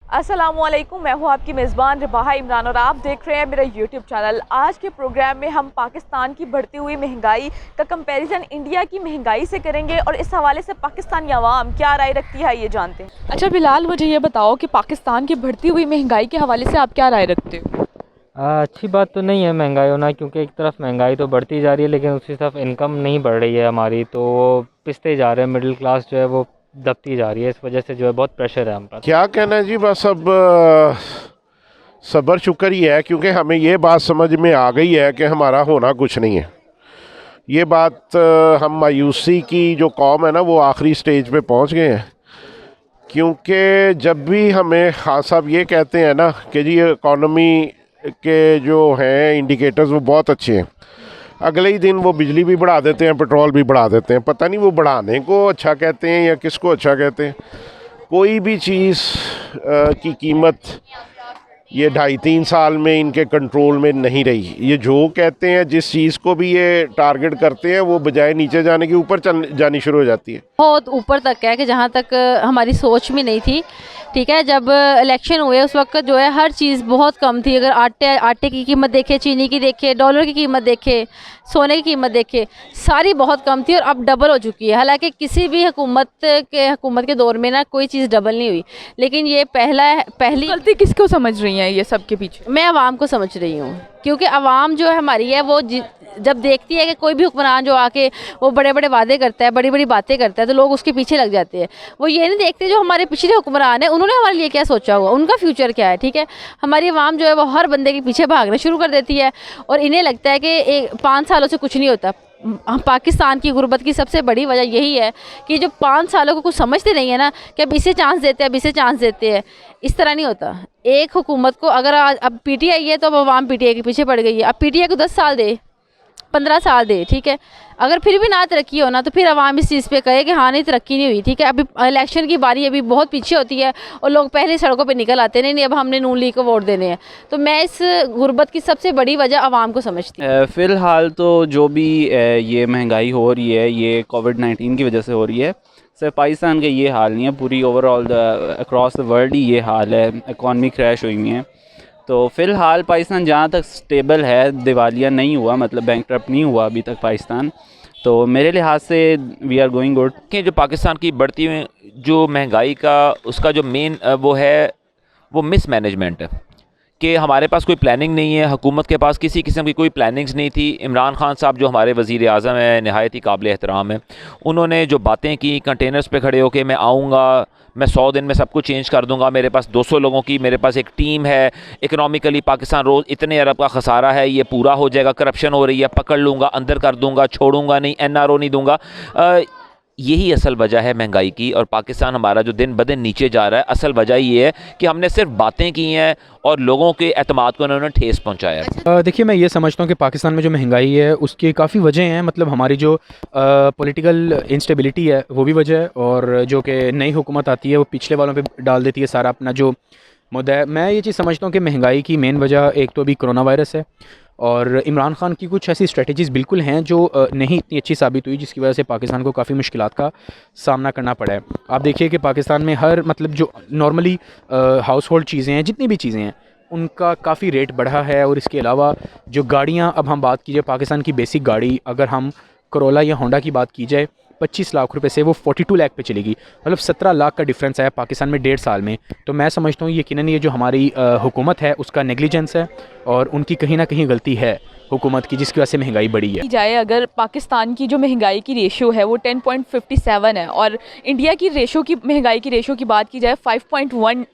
अस्सलामुअलैकुम, मैं हूँ आपकी मेज़बान रिबाहा इमरान और आप देख रहे हैं मेरा यूट्यूब चैनल। आज के प्रोग्राम में हम पाकिस्तान की बढ़ती हुई महंगाई का कंपैरिजन इंडिया की महंगाई से करेंगे और इस हवाले से पाकिस्तानी अवाम क्या राय रखती है ये जानते हैं। अच्छा बिलाल, मुझे ये बताओ कि पाकिस्तान की बढ़ती हुई महंगाई के हवाले से आप क्या राय रखते हो? अच्छी बात तो नहीं है महंगाई होना, क्योंकि एक तरफ महंगाई तो बढ़ती जा रही है लेकिन दूसरी तरफ इनकम नहीं बढ़ रही है हमारी, तो वो पिसते जा रहे हैं। मिडिल क्लास जो है वो दबती जा रही है, इस वजह से जो है बहुत प्रेशर है हम पर। क्या कहना है जी, बस अब सब्र शुक्र ही है, क्योंकि हमें ये बात समझ में आ गई है कि हमारा होना कुछ नहीं है। ये बात हम मायूसी की जो कौम है ना, वो आखिरी स्टेज पे पहुंच गए हैं। क्योंकि जब भी हमें खान साहब ये कहते हैं ना कि जी इकॉनमी के जो हैं इंडिकेटर्स वो बहुत अच्छे हैं, अगले ही दिन वो बिजली भी बढ़ा देते हैं, पेट्रोल भी बढ़ा देते हैं। पता नहीं वो बढ़ाने को अच्छा कहते हैं या किसको अच्छा कहते हैं। कोई भी चीज़ की कीमत ये 2.5-3 साल में इनके कंट्रोल में नहीं रही। ये जो कहते हैं, जिस चीज़ को भी ये टारगेट करते हैं, वो बजाय नीचे जाने के ऊपर जानी शुरू हो जाती है। बहुत ऊपर तक है कि जहाँ तक हमारी सोच में नहीं थी। ठीक है, जब इलेक्शन हुए उस वक्त जो है हर चीज़ बहुत कम थी। अगर आटे की कीमत देखे, चीनी की देखे, डॉलर की कीमत देखे, सोने की कीमत देखे, सारी बहुत कम थी और अब डबल हो चुकी है। हालांकि किसी भी हुकूमत के दौर में ना कोई चीज़ डबल नहीं हुई, लेकिन ये पहली गलती किसको समझ रही हैं ये सब के पीछे? मैं आवाम को समझ रही हूँ, क्योंकि आवाम जो है हमारी है वो जब देखती है कि कोई भी हुक्मरान जो आके वो बड़े बड़े वादे करता है, बड़ी बड़ी बातें करता है, तो लोग उसके पीछे लग जाते हैं। वो ये नहीं देखते जो हमारे पिछले हुक्मरान हैं उन्होंने हमारे लिए क्या सोचा हुआ, उनका फ्यूचर क्या है। ठीक है, हमारी आवाम जो है वो हर बंदे के पीछे भागना शुरू कर देती है और इन्हें लगता है कि 5 सालों से कुछ नहीं होता। पाकिस्तान की गुर्बत की सबसे बड़ी वजह यही है कि जो 5 सालों को कुछ समझते नहीं है ना, कि अब इसे चांस देते हैं, अब इसे चांस देते हैं। इस तरह नहीं होता। एक हुकूमत को अगर अब पीटीआई है तो अब आवाम पीटीआई के पीछे पड़ गई है। अब पीटीआई को 10 साल दे, 15 साल दे, ठीक है, अगर फिर भी ना तरक्की हो ना तो फिर आवाम इस चीज़ पे कहे कि हाँ नहीं तरक्की नहीं हुई। ठीक है, अभी इलेक्शन की बारी अभी बहुत पीछे होती है और लोग पहले सड़कों पे निकल आते नहीं अब हमने नून लीग को वोट देने हैं। तो मैं इस गुर्बत की सबसे बड़ी वजह आवाम को समझती हूँ। फ़िलहाल तो जो भी ये महंगाई हो रही है ये कोविड-19 की वजह से हो रही है। सिर्फ पाकिस्तान का ये हाल नहीं है, पूरी ओवरऑल अक्रॉस द वर्ल्ड ही ये हाल है। इकॉनमी क्रैश हुई हुई है। तो फ़िलहाल पाकिस्तान जहाँ तक स्टेबल है, दिवालिया नहीं हुआ, मतलब बैंकक्रप्ट नहीं हुआ अभी तक पाकिस्तान, तो मेरे लिहाज से वी आर गोइंग गुड। कि जो पाकिस्तान की बढ़ती हुई जो महंगाई का उसका जो मेन वो है वो मिसमैनेजमेंट है कि हमारे पास कोई प्लानिंग नहीं है। हुकूमत के पास किसी किस्म की कोई प्लानिंग्स नहीं थी। इमरान खान साहब जो हमारे वज़ीर आज़म है, नहायत ही काबिल एहतराम है। उन्होंने जो बातें की, कंटेनर्स पे खड़े होकर मैं आऊँगा, मैं 100 दिन में सब कुछ चेंज कर दूंगा, मेरे पास 200 लोगों की मेरे पास एक टीम है, इकनॉमिकली पाकिस्तान रोज़ इतने अरब का खसारा है, ये पूरा हो जाएगा, करप्शन हो रही है, पकड़ लूँगा, अंदर कर दूँगा, छोड़ूंगा नहीं, एनआरओ नहीं दूँगा। यही असल वजह है महंगाई की और पाकिस्तान हमारा जो दिन ब दिन नीचे जा रहा है। असल वजह ये है कि हमने सिर्फ बातें की हैं और लोगों के एतमाद को उन्होंने ठेस पहुंचाया है। देखिए, मैं ये समझता हूँ कि पाकिस्तान में जो महंगाई है उसकी काफ़ी वजह हैं। मतलब हमारी जो पॉलिटिकल इंस्टेबिलिटी है वो भी वजह है, और जो कि नई हुकूमत आती है वो पिछले वालों पे डाल देती है सारा अपना जो मुद्दा है। मैं ये चीज़ समझता हूँ कि महंगाई की मेन वजह एक तो अभी कोरोना वायरस है, और इमरान खान की कुछ ऐसी स्ट्रेटजीज़ बिल्कुल हैं जो नहीं इतनी अच्छी साबित हुई, जिसकी वजह से पाकिस्तान को काफ़ी मुश्किलात का सामना करना पड़ा है। आप देखिए कि पाकिस्तान में हर मतलब जो नॉर्मली हाउस होल्ड चीज़ें हैं, जितनी भी चीज़ें हैं, उनका काफ़ी रेट बढ़ा है। और इसके अलावा जो गाड़ियाँ, अब हम बात कीजिए पाकिस्तान की बेसिक गाड़ी, अगर हम करोला या होंडा की बात की जाए, 25 लाख रुपए से वो 42 लाख पे चलेगी। मतलब 17 लाख का डिफरेंस आया पाकिस्तान में 1.5 साल में। तो मैं समझता हूँ यकीनन ये जो हमारी हुकूमत है उसका नेग्लिजेंस है और उनकी कहीं ना कहीं गलती है हुकूमत की, जिसकी वजह से महंगाई बढ़ी है। जाए अगर पाकिस्तान की जो महंगाई की रेशो है वो 10.57 है और इंडिया की महंगाई की रेशो की बात की जाए 5.1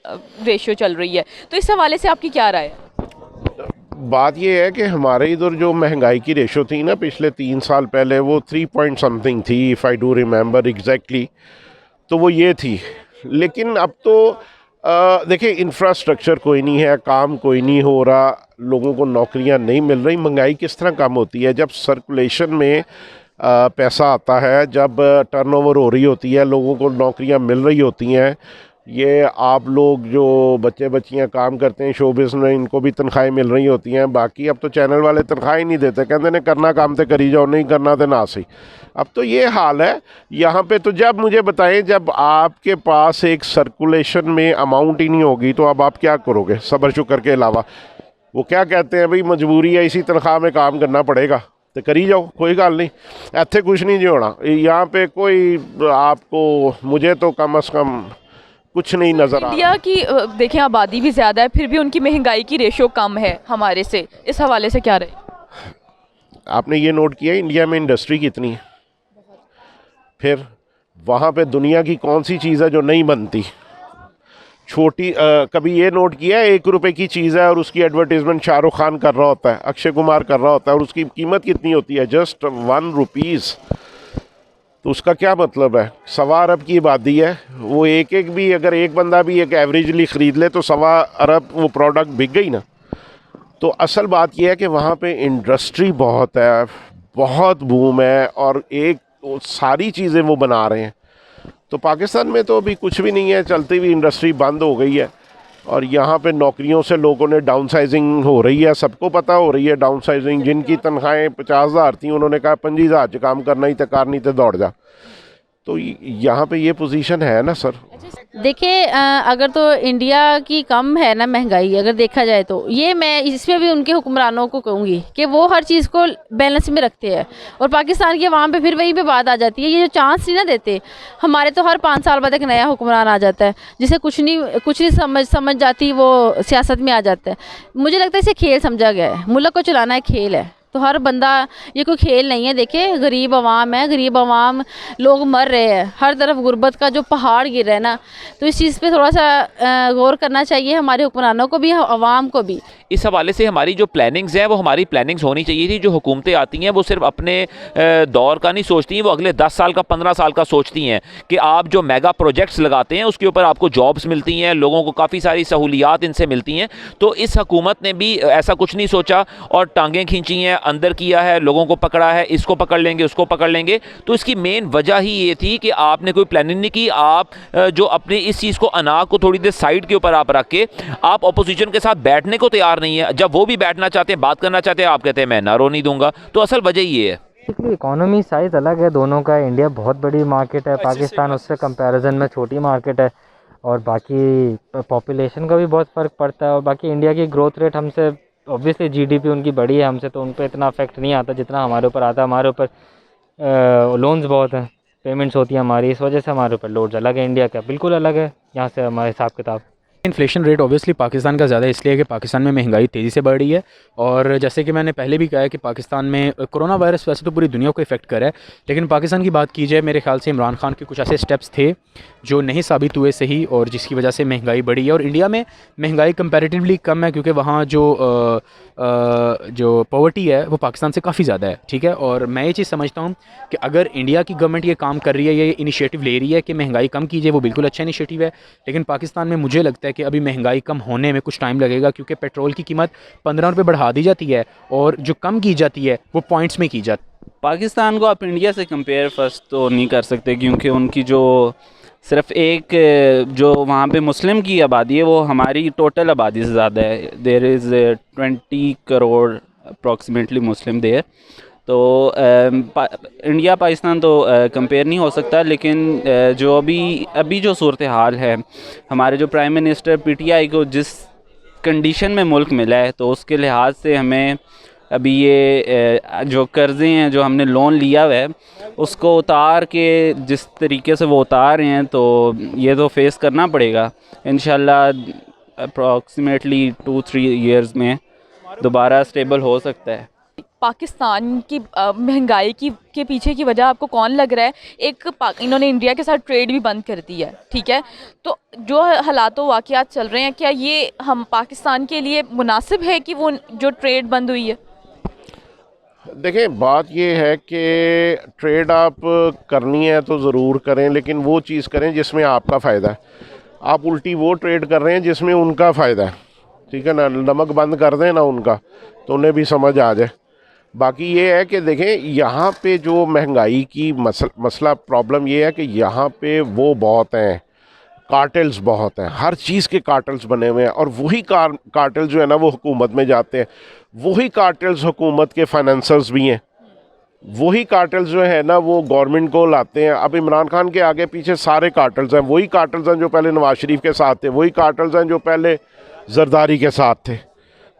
रेशो चल रही है, तो इस हवाले से आपकी क्या राय है? बात ये है कि हमारे इधर जो महंगाई की रेशो थी ना पिछले 3 साल पहले, वो 3 पॉइंट समथिंग थी, if I do remember exactly, तो वो ये थी। लेकिन अब तो देखिए, इंफ्रास्ट्रक्चर कोई नहीं है, काम कोई नहीं हो रहा, लोगों को नौकरियां नहीं मिल रही। महंगाई किस तरह कम होती है? जब सर्कुलेशन में पैसा आता है, जब टर्नओवर हो रही होती है, लोगों को नौकरियां मिल रही होती हैं, ये आप लोग जो बच्चे बच्चियां काम करते हैं शोबिज़ में, इनको भी तनख्वाहें मिल रही होती हैं। बाकी अब तो चैनल वाले तनख्वाह ही नहीं देते, कहते ने करना काम तो करी जाओ, नहीं करना तो ना सही। अब तो ये हाल है यहाँ पे। तो जब मुझे बताएं, जब आपके पास एक सर्कुलेशन में अमाउंट ही नहीं होगी तो अब आप क्या करोगे सब्र शुक्र के अलावा? वो क्या कहते हैं भाई, मजबूरी है, इसी तनख्वाह में काम करना पड़ेगा तो करी जाओ, कोई गल नहीं, इत्थे कुछ नहीं जी होना। यहाँ पे कोई आपको, मुझे तो कम अज़ कम कुछ नहीं नज़र आ रहा। इंडिया की देखें आबादी भी ज़्यादा है, फिर भी उनकी महंगाई की रेशो कम है हमारे से, इस हवाले से क्या रहे? आपने ये नोट किया इंडिया में इंडस्ट्री कितनी है? फिर वहाँ पे दुनिया की कौन सी चीज़ है जो नहीं बनती? छोटी कभी ये नोट किया है, 1 रुपए की चीज़ है और उसकी एडवर्टीज़मेंट शाहरुख खान कर रहा होता है, अक्षय कुमार कर रहा होता है, और उसकी कीमत कितनी होती है? Just 1 rupees. तो उसका क्या मतलब है? 1.25 अरब की आबादी है, वो एक भी, अगर एक बंदा भी एक एवरेजली ख़रीद ले तो 1.25 अरब वो प्रोडक्ट बिक गई ना। तो असल बात यह है कि वहाँ पे इंडस्ट्री बहुत है, बहुत बूम है, और सारी चीज़ें वो बना रहे हैं। तो पाकिस्तान में तो अभी कुछ भी नहीं है, चलती हुई इंडस्ट्री बंद हो गई है, और यहाँ पे नौकरियों से लोगों ने डाउन साइजिंग हो रही है, सबको पता हो रही है डाउन साइजिंग। जिनकी तनख्वाहें 50,000 थी उन्होंने कहा 25,000 काम करना ही तो कार नहीं तो दौड़ जा। तो यहाँ पे ये पोजीशन है ना सर। देखिए अगर तो इंडिया की कम है ना महंगाई, अगर देखा जाए तो ये मैं इसमें भी उनके हुक्मरानों को कहूँगी कि वो हर चीज़ को बैलेंस में रखते हैं, और पाकिस्तान की वहाँ पे फिर वहीं पे बात आ जाती है, ये जो चांस नहीं ना देते। हमारे तो हर 5 साल बाद एक नया हुक्मरान आ जाता है, जिसे कुछ नहीं समझ जाती, वो सियासत में आ जाता है। मुझे लगता है इसे खेल समझा गया है, मुल्क को चलाना एक खेल है, तो हर बंदा, ये कोई खेल नहीं है। देखिए गरीब आवाम है, गरीब आवाम लोग मर रहे हैं, हर तरफ गुर्बत का जो पहाड़ गिर रहा है ना, तो इस चीज़ पे थोड़ा सा गौर करना चाहिए हमारे हुक्मरानों को भी, आवाम को भी। इस हवाले से हमारी जो प्लानिंग्स हैं वो हमारी प्लानिंग्स होनी चाहिए थी। जो हुकूमतें आती हैं वो सिर्फ अपने दौर का नहीं सोचती हैं, वो अगले 10 साल का 15 साल का सोचती हैं कि आप जो मेगा प्रोजेक्ट्स लगाते हैं उसके ऊपर आपको जॉब्स मिलती हैं, लोगों को काफ़ी सारी सहूलियात इनसे मिलती हैं। तो इस हुकूमत ने भी ऐसा कुछ नहीं सोचा और टांगें खींची हैं, अंदर किया है, लोगों को पकड़ा है, इसको पकड़ लेंगे, उसको पकड़ लेंगे। तो इसकी मेन वजह ही ये थी कि आपने कोई प्लानिंग नहीं की। आप जो अपनी इस चीज़ को, अनाक को थोड़ी देर साइड के ऊपर आप रख के आप अपोजिशन के साथ बैठने को तैयार नहीं है। जब वो भी बैठना चाहते हैं, बात करना चाहते हैं, आप कहते हैं मैं नारो नहीं दूंगा। तो असल वजह ये है। बेसिकली इकोनॉमी साइज़ अलग है दोनों का। इंडिया बहुत बड़ी मार्केट है, पाकिस्तान उससे कंपैरिजन में छोटी मार्केट है, और बाकी पॉपुलेशन का भी बहुत फ़र्क पड़ता है। और बाकी इंडिया की ग्रोथ रेट हमसे, ऑब्वियसली जीडीपी उनकी बड़ी है हमसे, तो उन पर इतना अफेक्ट नहीं आता जितना हमारे ऊपर आता है। हमारे ऊपर लोन्स बहुत हैं, पेमेंट्स होती हैं हमारी, इस वजह से हमारे ऊपर लोड्स अलग है। इंडिया का बिल्कुल अलग है यहाँ से हमारे हिसाब किताब। इन्फ्लेशन रेट ऑब्वियसली पाकिस्तान का ज़्यादा इसलिए है कि पाकिस्तान में महंगाई तेज़ी से बढ़ रही है, और जैसे कि मैंने पहले भी कहा है कि पाकिस्तान में कोरोना वायरस वैसे तो पूरी दुनिया को इफ़ेक्ट कर रहा है, लेकिन पाकिस्तान की बात की जाए, मेरे ख्याल से इमरान खान के कुछ ऐसे स्टेप्स थे जो नहीं साबित हुए सही, और जिसकी वजह से महंगाई बढ़ी है। और इंडिया में महंगाई कंपैरेटिवली कम है, क्योंकि वहाँ जो पॉवर्टी है वो पाकिस्तान से काफ़ी ज़्यादा है, ठीक है। और मैं ये चीज़ समझता हूँ कि अगर इंडिया की गवर्नमेंट ये काम कर रही है, ये इनिशिएटिव ले रही है कि महंगाई कम कीजिए, वो बिल्कुल अच्छा इनिशिएटिव है। लेकिन पाकिस्तान में मुझे लगता है कि अभी महंगाई कम होने में कुछ टाइम लगेगा, क्योंकि पेट्रोल की कीमत 15 रुपये बढ़ा दी जाती है, और जो कम की जाती है वो पॉइंट्स में की जाती है। पाकिस्तान को आप इंडिया से कंपेयर फर्स्ट तो नहीं कर सकते, क्योंकि उनकी जो सिर्फ एक जो वहाँ पे मुस्लिम की आबादी है वो हमारी टोटल आबादी से ज़्यादा है। There is 20 crore approximately Muslim there. तो इंडिया पाकिस्तान तो कंपेयर नहीं हो सकता। लेकिन जो अभी जो सूरत हाल है, हमारे जो प्राइम मिनिस्टर पीटीआई को जिस कंडीशन में मुल्क मिला है, तो उसके लिहाज से हमें अभी ये जो कर्ज़े हैं जो हमने लोन लिया हुआ है उसको उतार के, जिस तरीके से वो उतार रहे हैं, तो ये तो फेस करना पड़ेगा इंशाल्लाह। अप्रॉक्सीमेटली 2-3 ईयर्स में दोबारा स्टेबल हो सकता है। पाकिस्तान की महंगाई के पीछे की वजह आपको कौन लग रहा है? इन्होंने इंडिया के साथ ट्रेड भी बंद कर दी है, ठीक है। तो जो हालात वाक़यात चल रहे हैं, क्या ये हम पाकिस्तान के लिए मुनासिब है कि वो जो ट्रेड बंद हुई है? देखें, बात ये है कि ट्रेड आप करनी है तो ज़रूर करें, लेकिन वो चीज़ करें जिसमें आपका फ़ायदा है। आप उल्टी वो ट्रेड कर रहे हैं जिसमें उनका फ़ायदा है, ठीक है ना। नमक बंद कर दें ना उनका, तो उन्हें भी समझ आ जाए। बाकी ये है कि देखें, यहाँ पे जो महंगाई की मसला प्रॉब्लम ये है कि यहाँ पे वो बहुत हैं, कार्टेल्स बहुत हैं, हर चीज़ के कार्टेल्स बने हुए हैं, और वही कार्टेल जो है ना वो हुकूमत में जाते हैं, वही कार्टेल्स हुकूमत के फाइनेंसर्स भी हैं, वही कार्टेल्स जो है ना वो गवर्नमेंट को लाते हैं। अब इमरान खान के आगे पीछे सारे कार्टेल्स हैं, वही कार्टेल्स हैं जो पहले नवाज शरीफ के साथ थे, वही कार्टेल्स हैं जो पहले जरदारी के साथ थे।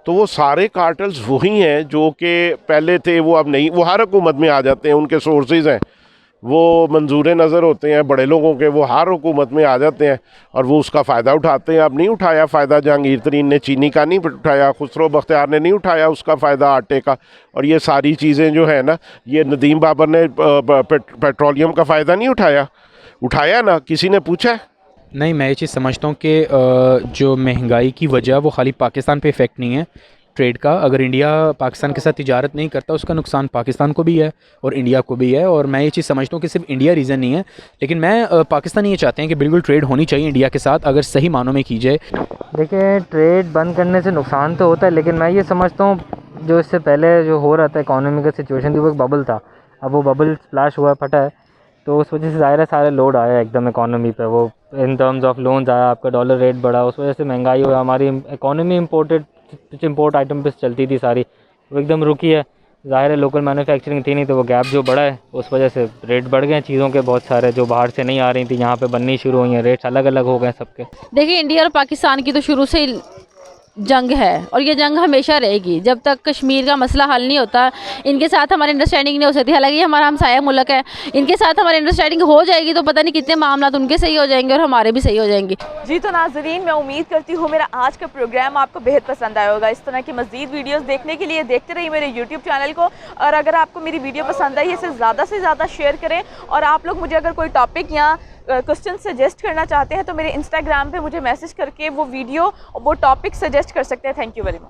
तो वो सारे कार्टेल्स वही हैं जो कि पहले थे, वो अब नहीं, वो हर हुकूमत में आ जाते हैं, उनके सोर्सेज हैं, वो मंजूर नज़र होते हैं बड़े लोगों के, वो हर हुकूमत में आ जाते हैं और वो उसका फ़ायदा उठाते हैं। अब नहीं उठाया फ़ायदा, जहांगीर तरीन ने चीनी का नहीं उठाया, खुसरो बख्तियार ने नहीं उठाया उसका फ़ायदा आटे का, और ये सारी चीज़ें जो है ना, ये नदीम बाबर ने पेट्रोलियम का फ़ायदा नहीं उठाया ना, किसी ने पूछा है? नहीं, मैं ये चीज़ समझता हूँ कि जो महंगाई की वजह वो खाली पाकिस्तान पे इफ़ेक्ट नहीं है ट्रेड का। अगर इंडिया पाकिस्तान के साथ तिजारत नहीं करता उसका नुकसान पाकिस्तान को भी है और इंडिया को भी है, और मैं ये चीज़ समझता हूँ कि सिर्फ इंडिया रीज़न नहीं है, लेकिन मैं पाकिस्तान ये चाहते हैं कि बिल्कुल ट्रेड होनी चाहिए इंडिया के साथ, अगर सही मानों में की जाए। देखिए, ट्रेड बंद करने से नुकसान तो होता है, लेकिन मैं ये समझता हूँ जो इससे पहले जो हो रहा था इकोनॉमी का सिचुएशन थी वो एक बबल था, अब वो बबल स्प्लैश हुआ, फटा है, तो उस वजह से ज़ाहिर है सारे लोड आया एकदम इकोनॉमी पे, वो इन टर्म्स ऑफ लोन्स आया, आपका डॉलर रेट बढ़ा, उस वजह से महंगाई हुई, हमारी इकोनॉमी इम्पोर्ट आइटम पे चलती थी सारी, वो एकदम रुकी है। ज़ाहिर है लोकल मैन्युफैक्चरिंग थी नहीं, तो वो गैप जो बढ़ा है उस वजह से रेट बढ़ गए हैं चीज़ों के, बहुत सारे जो बाहर से नहीं आ रही थी यहाँ पे बननी शुरू हुई हैं, रेट्स अलग अलग हो गए सबके। देखिए, इंडिया और पाकिस्तान की तो शुरू से ही जंग है और ये जंग हमेशा रहेगी जब तक कश्मीर का मसला हल नहीं होता। इनके साथ हमारी अंडरस्टैंडिंग नहीं हो सकती, हालांकि हमारा हमसाया मुल्क है, इनके साथ हमारी अंडरस्टैंडिंग हो जाएगी तो पता नहीं कितने मामला उनके सही हो जाएंगे और हमारे भी सही हो जाएंगे। जी तो नाजरीन, मैं उम्मीद करती हूँ मेरा आज का प्रोग्राम आपको बेहद पसंद आया होगा। इस तरह की मज़ीद वीडियोस देखने के लिए देखते रहिए मेरे यूट्यूब चैनल को, और अगर आपको मेरी वीडियो पसंद आई इसे ज़्यादा से ज़्यादा शेयर करें, और आप लोग मुझे अगर कोई टॉपिक या क्वेश्चन सजेस्ट करना चाहते हैं तो मेरे इंस्टाग्राम पे मुझे मैसेज करके वो वीडियो और वो टॉपिक सजेस्ट कर सकते हैं। Thank you very much.